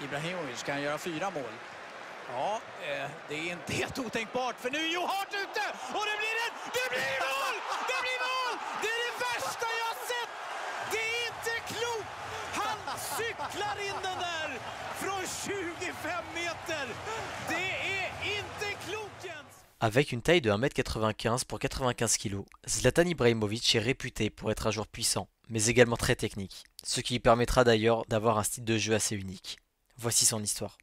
Ibrahimovic kan göra 4 mål. Ja, det är inte helt otänkbart för nu är Joe Hart ute och det blir mål! Det blir mål! Det är det värsta jag har sett! Det är inte klokt! Han cyklar in den där från 25 meter! Det är inte klokt, Jens! Avec une taille de 1m95 pour 95 kg, Zlatan Ibrahimovic est réputé pour être un joueur puissant, mais également très technique, ce qui lui permettra d'ailleurs d'avoir un style de jeu assez unique. Voici son histoire.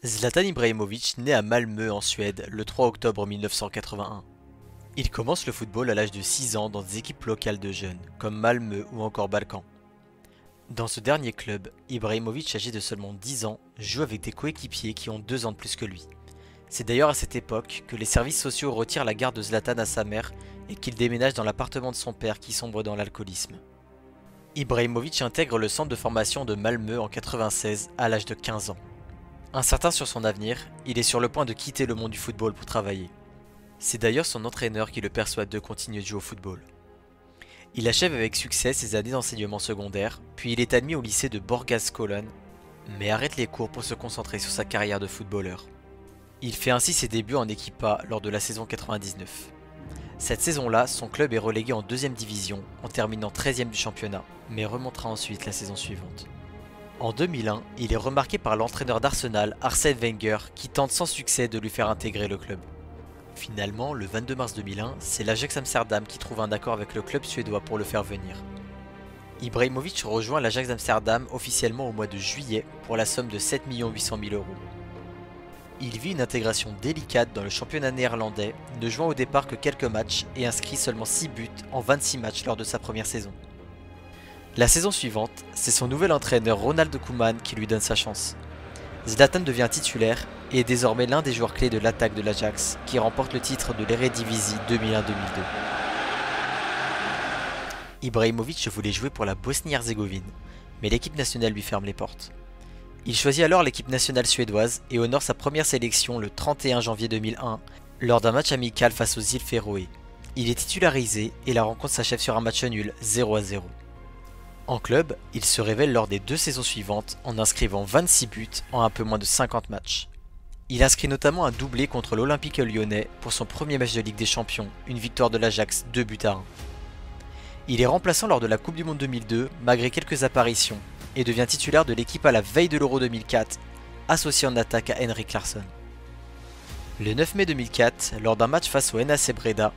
Zlatan Ibrahimovic naît à Malmö en Suède le 3 octobre 1981. Il commence le football à l'âge de 6 ans dans des équipes locales de jeunes, comme Malmö ou encore Balkan. Dans ce dernier club, Ibrahimovic, âgé de seulement 10 ans, joue avec des coéquipiers qui ont 2 ans de plus que lui. C'est d'ailleurs à cette époque que les services sociaux retirent la garde de Zlatan à sa mère et qu'il déménage dans l'appartement de son père qui sombre dans l'alcoolisme. Ibrahimovic intègre le centre de formation de Malmö en 1996 à l'âge de 15 ans. Incertain sur son avenir, il est sur le point de quitter le monde du football pour travailler. C'est d'ailleurs son entraîneur qui le persuade de continuer de jouer au football. Il achève avec succès ses années d'enseignement secondaire, puis il est admis au lycée de Borgarskolan, mais arrête les cours pour se concentrer sur sa carrière de footballeur. Il fait ainsi ses débuts en équipe A lors de la saison 99. Cette saison-là, son club est relégué en 2e division en terminant 13e du championnat, mais remontera ensuite la saison suivante. En 2001, il est remarqué par l'entraîneur d'Arsenal, Arsène Wenger, qui tente sans succès de lui faire intégrer le club. Finalement, le 22 mars 2001, c'est l'Ajax Amsterdam qui trouve un accord avec le club suédois pour le faire venir. Ibrahimovic rejoint l'Ajax Amsterdam officiellement au mois de juillet pour la somme de 7 800 000 €. Il vit une intégration délicate dans le championnat néerlandais, ne jouant au départ que quelques matchs et inscrit seulement 6 buts en 26 matchs lors de sa première saison. La saison suivante, c'est son nouvel entraîneur Ronald Koeman qui lui donne sa chance. Zlatan devient titulaire et est désormais l'un des joueurs clés de l'attaque de l'Ajax, qui remporte le titre de l'Eredivisie 2001-2002. Ibrahimovic voulait jouer pour la Bosnie-Herzégovine, mais l'équipe nationale lui ferme les portes. Il choisit alors l'équipe nationale suédoise et honore sa première sélection le 31 janvier 2001 lors d'un match amical face aux îles Féroé. Il est titularisé et la rencontre s'achève sur un match nul 0-0. En club, il se révèle lors des 2 saisons suivantes en inscrivant 26 buts en un peu moins de 50 matchs. Il inscrit notamment un doublé contre l'Olympique lyonnais pour son premier match de Ligue des Champions, une victoire de l'Ajax 2-1. Il est remplaçant lors de la Coupe du Monde 2002 malgré quelques apparitions et devient titulaire de l'équipe à la veille de l'Euro 2004, associé en attaque à Henrik Larsson. Le 9 mai 2004, lors d'un match face au NAC Breda,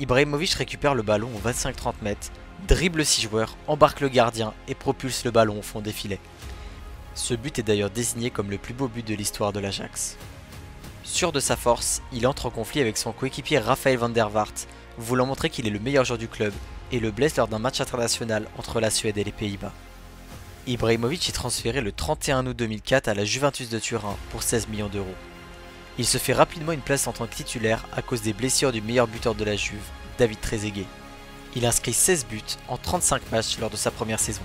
Ibrahimovic récupère le ballon aux 25-30 mètres, dribble 6 joueurs, embarque le gardien et propulse le ballon au fond des filets. Ce but est d'ailleurs désigné comme le plus beau but de l'histoire de l'Ajax. Sûr de sa force, il entre en conflit avec son coéquipier Raphaël van der Vaart, voulant montrer qu'il est le meilleur joueur du club, et le blesse lors d'un match international entre la Suède et les Pays-Bas. Ibrahimovic est transféré le 31 août 2004 à la Juventus de Turin pour 16 millions €. Il se fait rapidement une place en tant que titulaire à cause des blessures du meilleur buteur de la Juve, David Trezeguet. Il inscrit 16 buts en 35 matchs lors de sa première saison.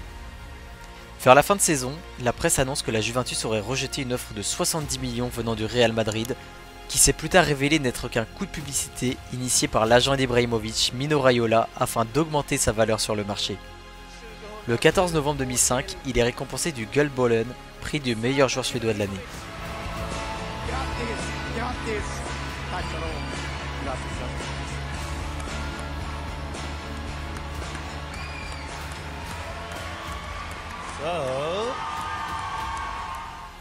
Vers la fin de saison, la presse annonce que la Juventus aurait rejeté une offre de 70 millions venant du Real Madrid, qui s'est plus tard révélé n'être qu'un coup de publicité initié par l'agent d'Ibrahimovic, Mino Raiola, afin d'augmenter sa valeur sur le marché. Le 14 novembre 2005, il est récompensé du Guldbollen, prix du meilleur joueur suédois de l'année.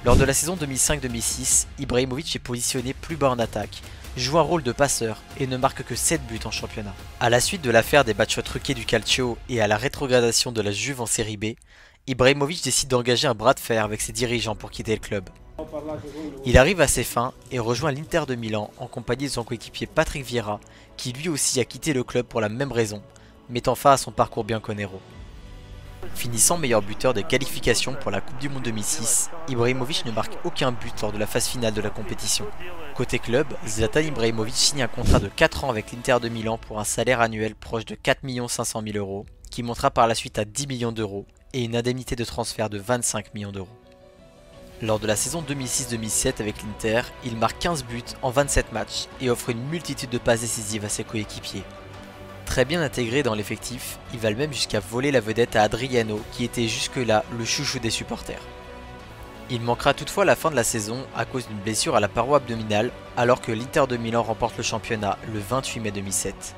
Lors de la saison 2005-2006, Ibrahimovic est positionné plus bas en attaque, joue un rôle de passeur et ne marque que 7 buts en championnat. À la suite de l'affaire des matchs truqués du Calcio et à la rétrogradation de la Juve en série B, Ibrahimovic décide d'engager un bras de fer avec ses dirigeants pour quitter le club. Il arrive à ses fins et rejoint l'Inter de Milan en compagnie de son coéquipier Patrick Vieira, qui lui aussi a quitté le club pour la même raison, mettant fin à son parcours bianconero. Finissant meilleur buteur des qualifications pour la Coupe du Monde 2006, Ibrahimovic ne marque aucun but lors de la phase finale de la compétition. Côté club, Zlatan Ibrahimovic signe un contrat de 4 ans avec l'Inter de Milan pour un salaire annuel proche de 4 500 000 €, qui montera par la suite à 10 millions d'euros et une indemnité de transfert de 25 millions d'euros. Lors de la saison 2006-2007 avec l'Inter, il marque 15 buts en 27 matchs et offre une multitude de passes décisives à ses coéquipiers. Très bien intégré dans l'effectif, il va même jusqu'à voler la vedette à Adriano qui était jusque-là le chouchou des supporters. Il manquera toutefois la fin de la saison à cause d'une blessure à la paroi abdominale alors que l'Inter de Milan remporte le championnat le 28 mai 2007.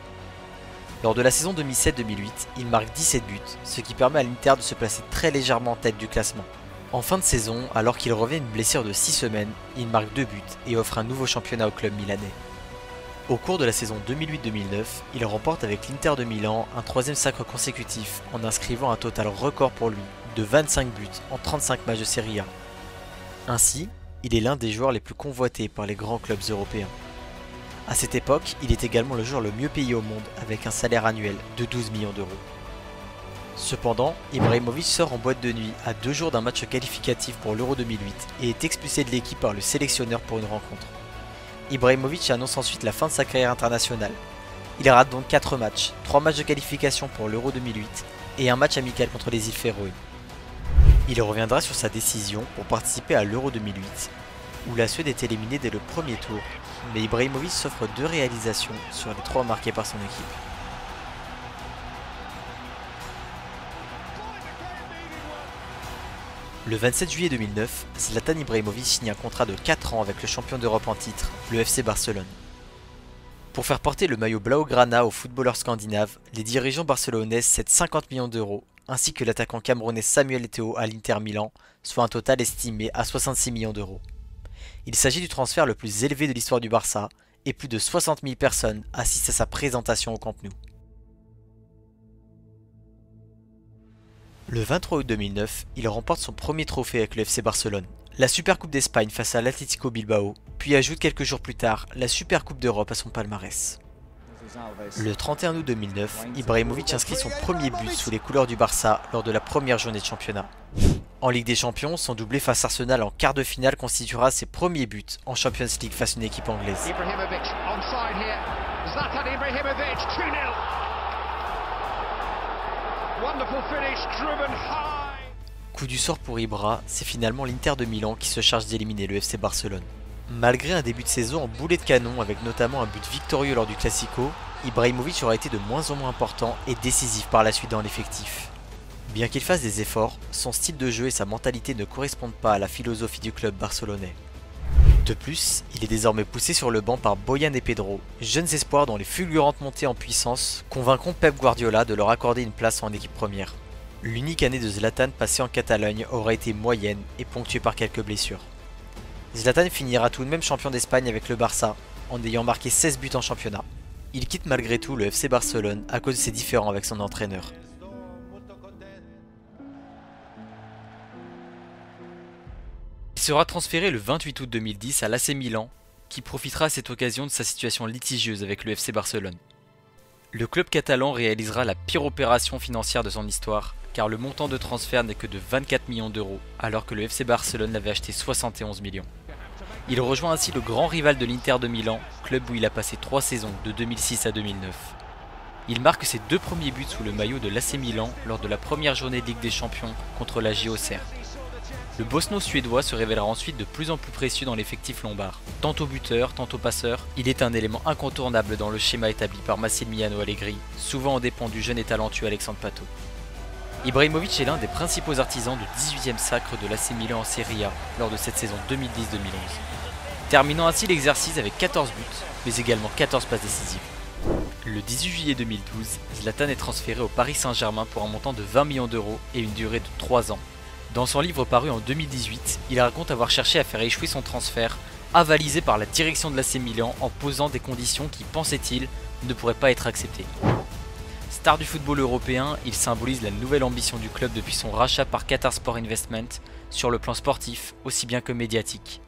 Lors de la saison 2007-2008, il marque 17 buts, ce qui permet à l'Inter de se placer très légèrement en tête du classement. En fin de saison, alors qu'il revient d'une blessure de 6 semaines, il marque 2 buts et offre un nouveau championnat au club milanais. Au cours de la saison 2008-2009, il remporte avec l'Inter de Milan un 3e sacre consécutif en inscrivant un total record pour lui de 25 buts en 35 matchs de Serie A. Ainsi, il est l'un des joueurs les plus convoités par les grands clubs européens. À cette époque, il est également le joueur le mieux payé au monde avec un salaire annuel de 12 millions d'euros. Cependant, Ibrahimovic sort en boîte de nuit à 2 jours d'un match qualificatif pour l'Euro 2008 et est expulsé de l'équipe par le sélectionneur pour une rencontre. Ibrahimovic annonce ensuite la fin de sa carrière internationale. Il rate donc 4 matchs, 3 matchs de qualification pour l'Euro 2008 et un match amical contre les îles Féroé. Il reviendra sur sa décision pour participer à l'Euro 2008, où la Suède est éliminée dès le premier tour, mais Ibrahimovic s'offre 2 réalisations sur les 3 marquées par son équipe. Le 27 juillet 2009, Zlatan Ibrahimovic signe un contrat de 4 ans avec le champion d'Europe en titre, le FC Barcelone. Pour faire porter le maillot blaugrana aux footballeurs scandinaves, les dirigeants barcelonais cèdent 50 millions d'euros, ainsi que l'attaquant camerounais Samuel Eto'o à l'Inter Milan, soit un total estimé à 66 millions d'euros. Il s'agit du transfert le plus élevé de l'histoire du Barça, et plus de 60 000 personnes assistent à sa présentation au Camp Nou. Le 23 août 2009, il remporte son premier trophée avec le FC Barcelone, la Supercoupe d'Espagne face à l'Atlético Bilbao, puis ajoute quelques jours plus tard la Supercoupe d'Europe à son palmarès. Le 31 août 2009, Ibrahimovic inscrit son premier but sous les couleurs du Barça lors de la première journée de championnat. En Ligue des Champions, son doublé face à Arsenal en quart de finale constituera ses premiers buts en Champions League face à une équipe anglaise. Coup du sort pour Ibra, c'est finalement l'Inter de Milan qui se charge d'éliminer le FC Barcelone. Malgré un début de saison en boulet de canon avec notamment un but victorieux lors du Classico, Ibrahimovic aura été de moins en moins important et décisif par la suite dans l'effectif. Bien qu'il fasse des efforts, son style de jeu et sa mentalité ne correspondent pas à la philosophie du club barcelonais. De plus, il est désormais poussé sur le banc par Boyan et Pedro, jeunes espoirs dont les fulgurantes montées en puissance convaincront Pep Guardiola de leur accorder une place en équipe première. L'unique année de Zlatan passée en Catalogne aura été moyenne et ponctuée par quelques blessures. Zlatan finira tout de même champion d'Espagne avec le Barça, en ayant marqué 16 buts en championnat. Il quitte malgré tout le FC Barcelone à cause de ses différends avec son entraîneur. Il sera transféré le 28 août 2010 à l'AC Milan, qui profitera à cette occasion de sa situation litigieuse avec le FC Barcelone. Le club catalan réalisera la pire opération financière de son histoire, car le montant de transfert n'est que de 24 millions d'euros, alors que le FC Barcelone l'avait acheté 71 millions. Il rejoint ainsi le grand rival de l'Inter de Milan, club où il a passé 3 saisons de 2006 à 2009. Il marque ses 2 premiers buts sous le maillot de l'AC Milan lors de la première journée de Ligue des Champions contre la JO Auxerre. Le bosno-suédois se révélera ensuite de plus en plus précieux dans l'effectif lombard. Tantôt buteur, tantôt passeur, il est un élément incontournable dans le schéma établi par Massimiliano Allegri, souvent en dépend du jeune et talentueux Alexandre Pato. Ibrahimovic est l'un des principaux artisans du 18e sacre de l'AC Milan en Serie A lors de cette saison 2010-2011. Terminant ainsi l'exercice avec 14 buts, mais également 14 passes décisives. Le 18 juillet 2012, Zlatan est transféré au Paris Saint-Germain pour un montant de 20 millions d'euros et une durée de 3 ans. Dans son livre paru en 2018, il raconte avoir cherché à faire échouer son transfert, avalisé par la direction de l'AC Milan en posant des conditions qui, pensait-il, ne pourraient pas être acceptées. Star du football européen, il symbolise la nouvelle ambition du club depuis son rachat par Qatar Sport Investment, sur le plan sportif aussi bien que médiatique.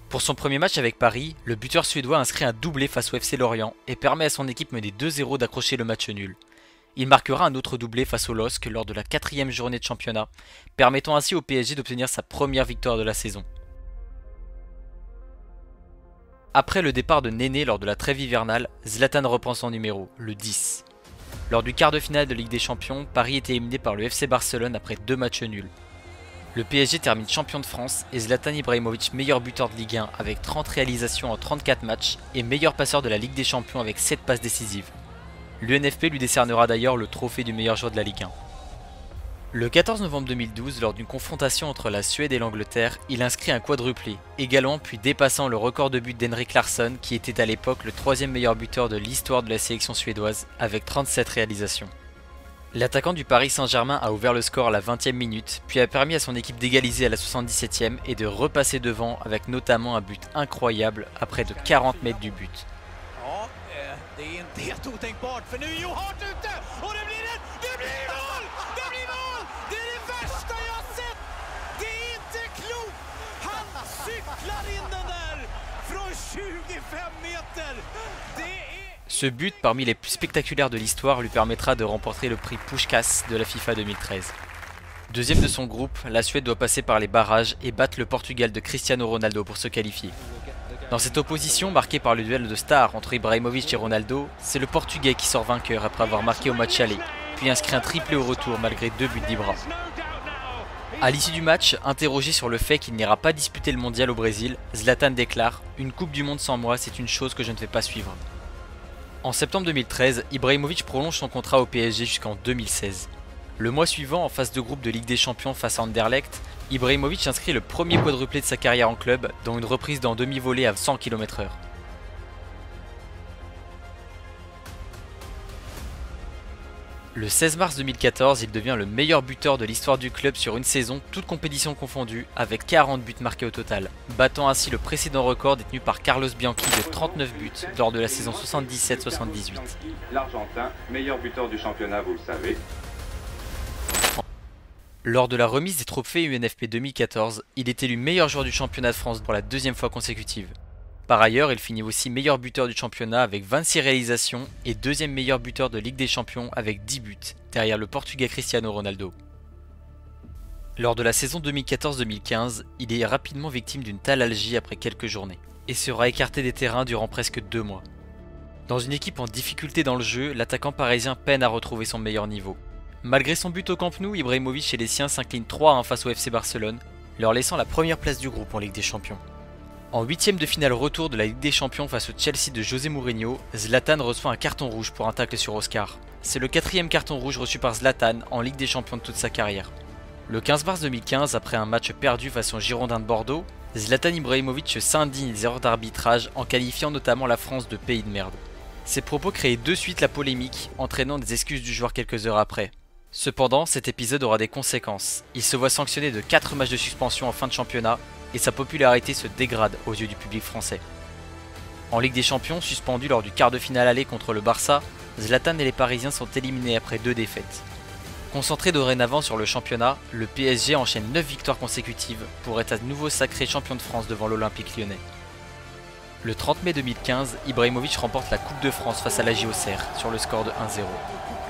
Pour son premier match avec Paris, le buteur suédois inscrit un doublé face au FC Lorient et permet à son équipe menée 2-0 d'accrocher le match nul. Il marquera un autre doublé face au LOSC lors de la 4e journée de championnat, permettant ainsi au PSG d'obtenir sa première victoire de la saison. Après le départ de Néné lors de la trêve hivernale, Zlatan reprend son numéro, le 10. Lors du quart de finale de Ligue des Champions, Paris était éliminé par le FC Barcelone après 2 matchs nuls. Le PSG termine champion de France et Zlatan Ibrahimovic meilleur buteur de Ligue 1 avec 30 réalisations en 34 matchs et meilleur passeur de la Ligue des Champions avec 7 passes décisives. L'UNFP lui décernera d'ailleurs le trophée du meilleur joueur de la Ligue 1. Le 14 novembre 2012, lors d'une confrontation entre la Suède et l'Angleterre, il inscrit un quadruplé, égalant puis dépassant le record de but d'Henrik Larsson qui était à l'époque le 3e meilleur buteur de l'histoire de la sélection suédoise avec 37 réalisations. L'attaquant du Paris Saint-Germain a ouvert le score à la 20e minute, puis a permis à son équipe d'égaliser à la 77e et de repasser devant avec notamment un but incroyable à près de 40 mètres du but. Det är inte helt otänkbart för nu är Joe Hart ute och det blir mål! Det blir mål! Det är det värsta jag sett! Det är inte klokt! Han cyklar in den där från 25 meter! Ce but, parmi les plus spectaculaires de l'histoire, lui permettra de remporter le prix Puskás de la FIFA 2013. Deuxième de son groupe, la Suède doit passer par les barrages et battre le Portugal de Cristiano Ronaldo pour se qualifier. Dans cette opposition marquée par le duel de stars entre Ibrahimovic et Ronaldo, c'est le Portugais qui sort vainqueur après avoir marqué au match aller, puis inscrit un triplé au retour malgré 2 buts d'Ibra. A l'issue du match, interrogé sur le fait qu'il n'ira pas disputer le mondial au Brésil, Zlatan déclare « Une coupe du monde sans moi, c'est une chose que je ne vais pas suivre ». En septembre 2013, Ibrahimovic prolonge son contrat au PSG jusqu'en 2016. Le mois suivant, en phase de groupe de Ligue des Champions face à Anderlecht, Ibrahimovic inscrit le premier quadruplé de sa carrière en club, dont une reprise d'un demi-volée à 100 km/h. Le 16 mars 2014, il devient le meilleur buteur de l'histoire du club sur une saison, toutes compétitions confondues, avec 40 buts marqués au total, battant ainsi le précédent record détenu par Carlos Bianchi de 39 buts lors de la saison 77-78. L'Argentin, meilleur buteur du championnat, vous le savez. Lors de la remise des trophées UNFP 2014, il est élu meilleur joueur du championnat de France pour la 2e fois consécutive. Par ailleurs, il finit aussi meilleur buteur du championnat avec 26 réalisations et 2e meilleur buteur de Ligue des Champions avec 10 buts, derrière le Portugais Cristiano Ronaldo. Lors de la saison 2014-2015, il est rapidement victime d'une thalalgie après quelques journées, et sera écarté des terrains durant presque 2 mois. Dans une équipe en difficulté dans le jeu, l'attaquant parisien peine à retrouver son meilleur niveau. Malgré son but au Camp Nou, Ibrahimovic et les siens s'inclinent 3-1 face au FC Barcelone, leur laissant la première place du groupe en Ligue des Champions. En 8e de finale retour de la Ligue des Champions face au Chelsea de José Mourinho, Zlatan reçoit un carton rouge pour un tacle sur Oscar. C'est le 4e carton rouge reçu par Zlatan en Ligue des Champions de toute sa carrière. Le 15 mars 2015, après un match perdu face aux Girondins de Bordeaux, Zlatan Ibrahimovic s'indigne des erreurs d'arbitrage en qualifiant notamment la France de pays de merde. Ces propos créaient de suite la polémique, entraînant des excuses du joueur quelques heures après. Cependant, cet épisode aura des conséquences. Il se voit sanctionné de 4 matchs de suspension en fin de championnat et sa popularité se dégrade aux yeux du public français. En Ligue des Champions, suspendu lors du quart de finale aller contre le Barça, Zlatan et les Parisiens sont éliminés après 2 défaites. Concentré dorénavant sur le championnat, le PSG enchaîne 9 victoires consécutives pour être à nouveau sacré champion de France devant l'Olympique lyonnais. Le 30 mai 2015, Ibrahimovic remporte la Coupe de France face à la Auxerre sur le score de 1-0.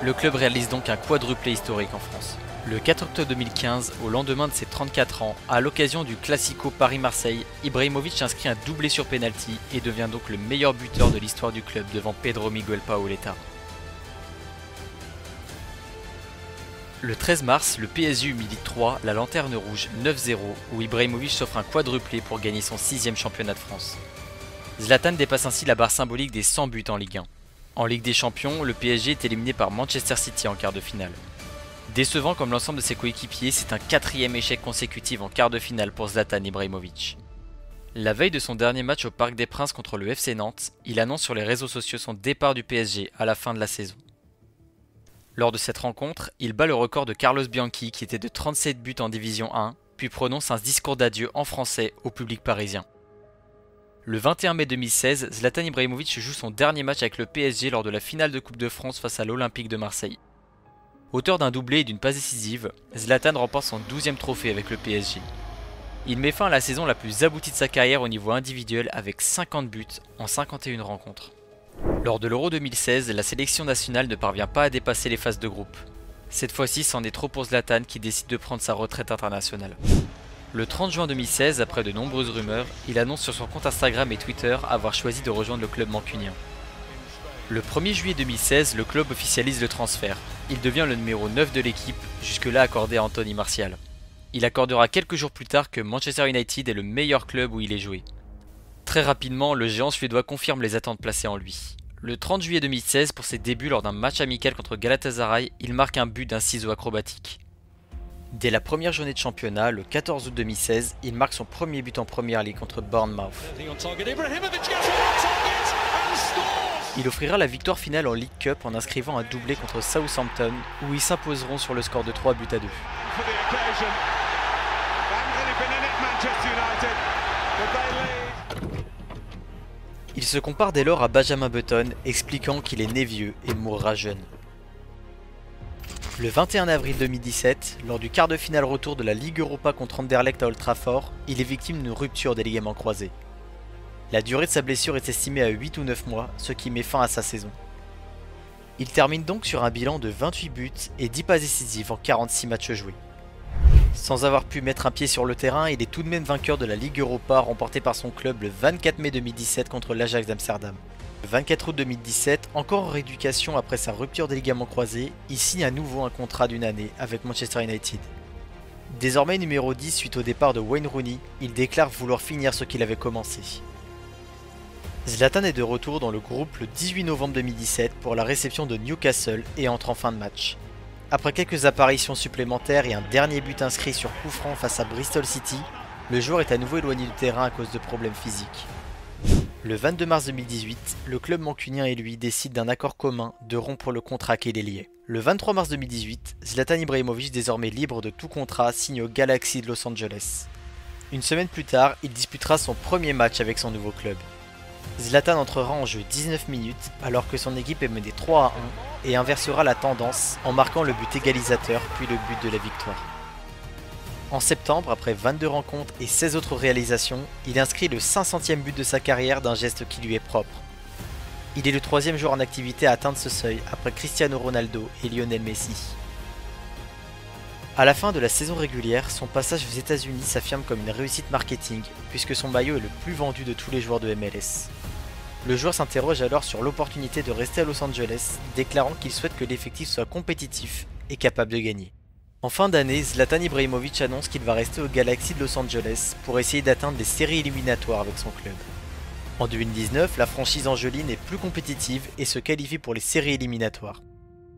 Le club réalise donc un quadruplé historique en France. Le 4 octobre 2015, au lendemain de ses 34 ans, à l'occasion du Classico Paris-Marseille, Ibrahimovic inscrit un doublé sur penalty et devient donc le meilleur buteur de l'histoire du club devant Pedro Miguel Paoletta. Le 13 mars, le PSG humilie 3, la Lanterne Rouge 9-0, où Ibrahimovic s'offre un quadruplé pour gagner son 6e championnat de France. Zlatan dépasse ainsi la barre symbolique des 100 buts en Ligue 1. En Ligue des Champions, le PSG est éliminé par Manchester City en quart de finale. Décevant comme l'ensemble de ses coéquipiers, c'est un 4e échec consécutif en quart de finale pour Zlatan Ibrahimovic. La veille de son dernier match au Parc des Princes contre le FC Nantes, il annonce sur les réseaux sociaux son départ du PSG à la fin de la saison. Lors de cette rencontre, il bat le record de Carlos Bianchi qui était de 37 buts en Division 1, puis prononce un discours d'adieu en français au public parisien. Le 21 mai 2016, Zlatan Ibrahimovic joue son dernier match avec le PSG lors de la finale de Coupe de France face à l'Olympique de Marseille. Auteur d'un doublé et d'une passe décisive, Zlatan remporte son 12e trophée avec le PSG. Il met fin à la saison la plus aboutie de sa carrière au niveau individuel avec 50 buts en 51 rencontres. Lors de l'Euro 2016, la sélection nationale ne parvient pas à dépasser les phases de groupe. Cette fois-ci, c'en est trop pour Zlatan qui décide de prendre sa retraite internationale. Le 30 juin 2016, après de nombreuses rumeurs, il annonce sur son compte Instagram et Twitter avoir choisi de rejoindre le club mancunien. Le 1er juillet 2016, le club officialise le transfert. Il devient le numéro 9 de l'équipe, jusque-là accordé à Anthony Martial. Il accordera quelques jours plus tard que Manchester United est le meilleur club où il est joué. Très rapidement, le géant suédois confirme les attentes placées en lui. Le 30 juillet 2016, pour ses débuts lors d'un match amical contre Galatasaray, il marque un but d'un ciseau acrobatique. Dès la première journée de championnat, le 14 août 2016, il marque son premier but en Premier League contre Bournemouth. Il offrira la victoire finale en League Cup en inscrivant un doublé contre Southampton, où ils s'imposeront sur le score de 3-2. Il se compare dès lors à Benjamin Button, expliquant qu'il est né vieux et mourra jeune. Le 21 avril 2017, lors du quart de finale retour de la Ligue Europa contre Anderlecht à Old Trafford, il est victime d'une rupture des ligaments croisés. La durée de sa blessure est estimée à 8 ou 9 mois, ce qui met fin à sa saison. Il termine donc sur un bilan de 28 buts et 10 passes décisives en 46 matchs joués. Sans avoir pu mettre un pied sur le terrain, il est tout de même vainqueur de la Ligue Europa remportée par son club le 24 mai 2017 contre l'Ajax d'Amsterdam. Le 24 août 2017, encore en rééducation après sa rupture des ligaments croisés, il signe à nouveau un contrat d'une année avec Manchester United. Désormais numéro 10 suite au départ de Wayne Rooney, il déclare vouloir finir ce qu'il avait commencé. Zlatan est de retour dans le groupe le 18 novembre 2017 pour la réception de Newcastle et entre en fin de match. Après quelques apparitions supplémentaires et un dernier but inscrit sur coup franc face à Bristol City, le joueur est à nouveau éloigné du terrain à cause de problèmes physiques. Le 22 mars 2018, le club mancunien et lui décident d'un accord commun de rompre le contrat qui les liait. Le 23 mars 2018, Zlatan Ibrahimović, désormais libre de tout contrat, signe au Galaxy de Los Angeles. Une semaine plus tard, il disputera son premier match avec son nouveau club. Zlatan entrera en jeu 19 minutes alors que son équipe est menée 3-1 et inversera la tendance en marquant le but égalisateur puis le but de la victoire. En septembre, après 22 rencontres et 16 autres réalisations, il inscrit le 500e but de sa carrière d'un geste qui lui est propre. Il est le troisième joueur en activité à atteindre ce seuil après Cristiano Ronaldo et Lionel Messi. À la fin de la saison régulière, son passage aux États-Unis s'affirme comme une réussite marketing puisque son maillot est le plus vendu de tous les joueurs de MLS. Le joueur s'interroge alors sur l'opportunité de rester à Los Angeles, déclarant qu'il souhaite que l'effectif soit compétitif et capable de gagner. En fin d'année, Zlatan Ibrahimović annonce qu'il va rester au Galaxy de Los Angeles pour essayer d'atteindre les séries éliminatoires avec son club. En 2019, la franchise angeline est plus compétitive et se qualifie pour les séries éliminatoires.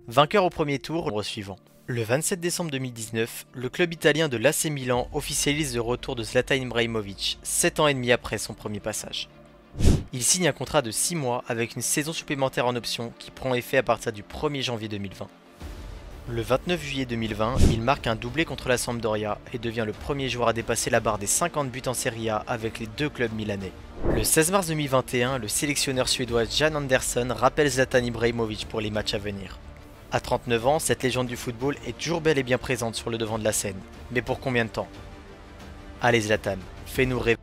Vainqueur au premier tour au suivant. Le 27 décembre 2019, le club italien de l'AC Milan officialise le retour de Zlatan Ibrahimović, 7 ans et demi après son premier passage. Il signe un contrat de 6 mois avec une saison supplémentaire en option qui prend effet à partir du 1er janvier 2020. Le 29 juillet 2020, il marque un doublé contre la Sampdoria et devient le premier joueur à dépasser la barre des 50 buts en Serie A avec les deux clubs milanais. Le 16 mars 2021, le sélectionneur suédois Jan Andersson rappelle Zlatan Ibrahimović pour les matchs à venir. À 39 ans, cette légende du football est toujours belle et bien présente sur le devant de la scène. Mais pour combien de temps? Allez Zlatan, fais-nous rêver.